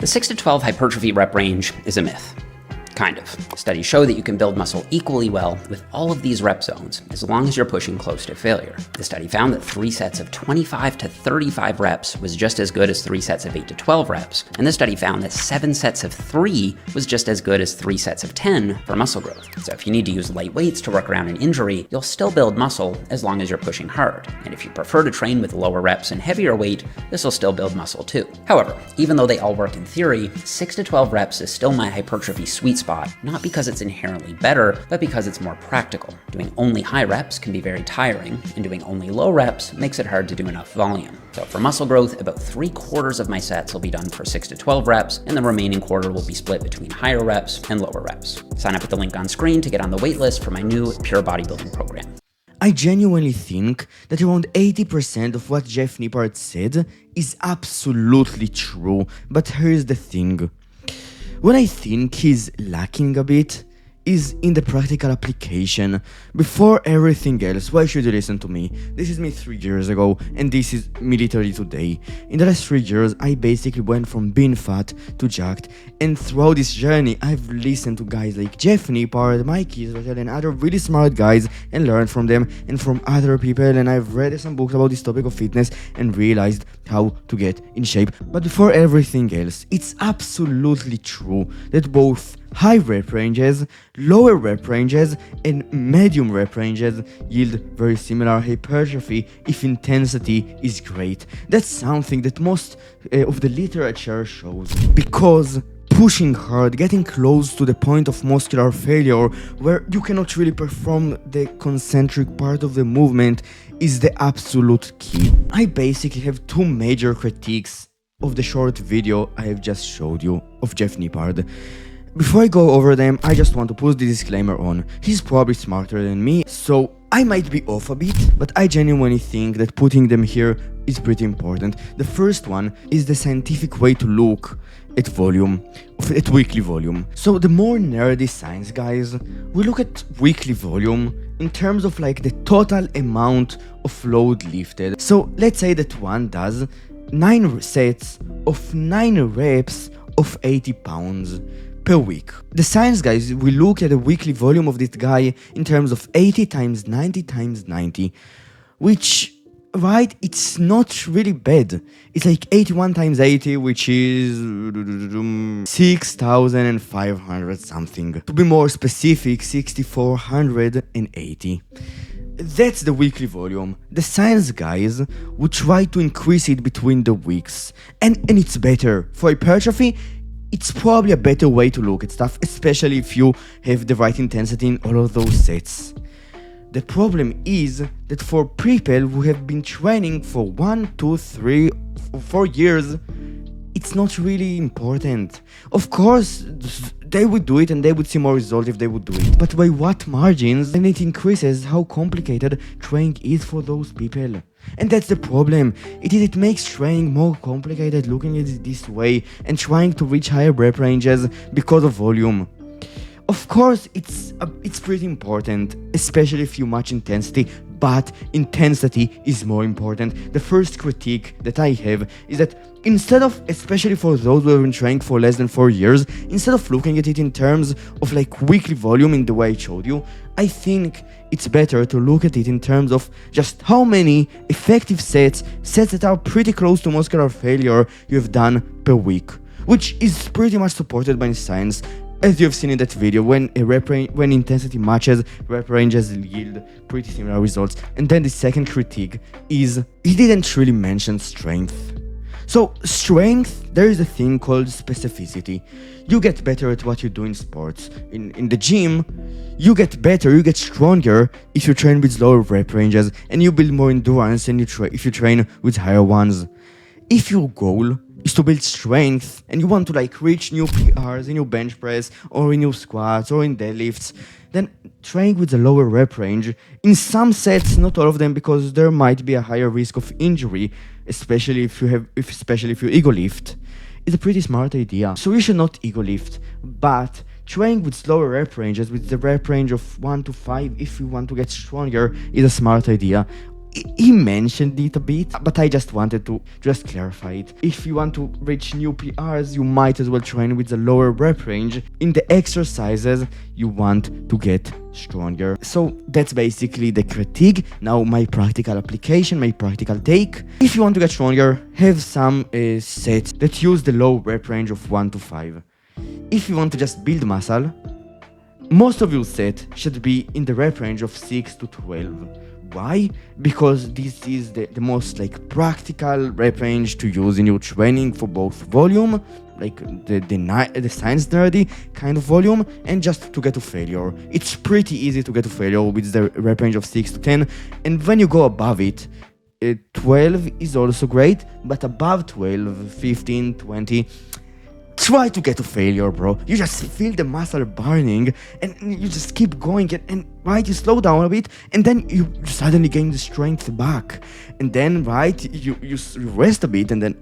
The 6 to 12 hypertrophy rep range is a myth. Kind of. Studies show that you can build muscle equally well with all of these rep zones, as long as you're pushing close to failure. The study found that 3 sets of 25 to 35 reps was just as good as 3 sets of 8 to 12 reps, and the study found that 7 sets of 3 was just as good as 3 sets of 10 for muscle growth. So if you need to use light weights to work around an injury, you'll still build muscle as long as you're pushing hard. And if you prefer to train with lower reps and heavier weight, this will still build muscle too. However, even though they all work in theory, 6 to 12 reps is still my hypertrophy sweet spot, not because it's inherently better, but because it's more practical. Doing only high reps can be very tiring, and doing only low reps makes it hard to do enough volume. So for muscle growth, about 3/4 of my sets will be done for 6 to 12 reps, and the remaining quarter will be split between higher reps and lower reps. Sign up at the link on screen to get on the waitlist for my new Pure Bodybuilding program. I genuinely think that around 80% of what Jeff Nippard said is absolutely true, but here's the thing. What I think he's lacking a bit is in the practical application. Before everything else, why should you listen to me? This is me 3 years ago, and this is me literally today. In the last 3 years, I basically went from being fat to jacked, and throughout this journey, I've listened to guys like Jeff Nippard, Mike Israel, and other really smart guys, and learned from them and from other people, and I've read some books about this topic of fitness and realized how to get in shape. But before everything else, it's absolutely true that both high rep ranges, lower rep ranges, and medium rep ranges yield very similar hypertrophy if intensity is great. That's something that most of the literature shows, because pushing hard, getting close to the point of muscular failure where you cannot really perform the concentric part of the movement is the absolute key. I basically have 2 major critiques of the short video I have just showed you of Jeff Nippard. Before I go over them, I just want to put the disclaimer on. He's probably smarter than me, so I might be off a bit, but I genuinely think that putting them here is pretty important. The first one is the scientific way to look at volume, at weekly volume. So the more nerdy science guys, we look at weekly volume in terms of like the total amount of load lifted. So let's say that one does 9 sets of 9 reps of 80 pounds per week. The science guys will look at the weekly volume of this guy in terms of 80 times 90 times 90, which, right, it's not really bad. It's like 81 times 80, which is 6,500 something. To be more specific, 6,480. That's the weekly volume. The science guys would try to increase it between the weeks. And it's better. For hypertrophy, it's probably a better way to look at stuff, especially if you have the right intensity in all of those sets. The problem is that for people who have been training for 1, 2, 3, 4 years, it's not really important. Of course, they would do it and they would see more results if they would do it. But by what margins? And it increases how complicated training is for those people. And that's the problem. It makes training more complicated looking at it this way and trying to reach higher rep ranges because of volume. Of course, it's pretty important, especially if you match intensity, but intensity is more important. The first critique that I have is that instead of, especially for those who have been training for less than 4 years, instead of looking at it in terms of like weekly volume in the way I showed you, I think it's better to look at it in terms of just how many effective sets that are pretty close to muscular failure you have done per week, which is pretty much supported by science. As you have seen in that video, when intensity matches, rep ranges yield pretty similar results. And then the second critique is he didn't really mention strength. So strength, there is a thing called specificity. You get better at what you do in sports. In the gym, you get better, you get stronger if you train with lower rep ranges, and you build more endurance if you train with higher ones. If your goal is to build strength and you want to like reach new PRs in your bench press or in your squats or in deadlifts, then training with a lower rep range, in some sets, not all of them, because there might be a higher risk of injury, especially if you ego lift, is a pretty smart idea. So you should not ego lift, but training with slower rep ranges, with the rep range of 1 to 5 if you want to get stronger, is a smart idea. he mentioned it a bit, but I just wanted to just clarify it. If you want to reach new PRs, you might as well train with a lower rep range in the exercises you want to get stronger. So that's basically the critique. Now my practical application, my practical take. If you want to get stronger, have some sets that use the low rep range of 1 to 5. If you want to just build muscle, most of your set should be in the rep range of 6 to 12. Why? Because this is the most like practical rep range to use in your training for both volume, like the science nerdy kind of volume, and just to get to failure. It's pretty easy to get to failure with the rep range of 6 to 10, and when you go above it, 12 is also great, but above 12, 15, 20, try to get to failure, bro. You just feel the muscle burning, and you just keep going, and right, you slow down a bit, and then you suddenly gain the strength back, and then right, you rest a bit, and then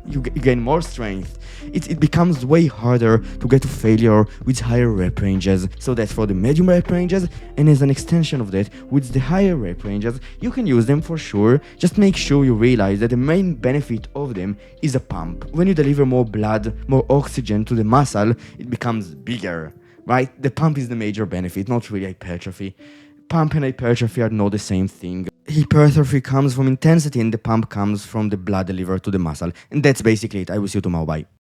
you gain more strength. It becomes way harder to get to failure with higher rep ranges. So that's for the medium rep ranges, and as an extension of that, with the higher rep ranges, you can use them for sure. Just make sure you realize that the main benefit of them is a pump. When you deliver more blood, more oxygen to the muscle, it becomes bigger, right? The pump is the major benefit, not really hypertrophy. Pump and hypertrophy are not the same thing. Hypertrophy comes from intensity, and the pump comes from the blood delivered to the muscle. And that's basically it. I will see you tomorrow. Bye.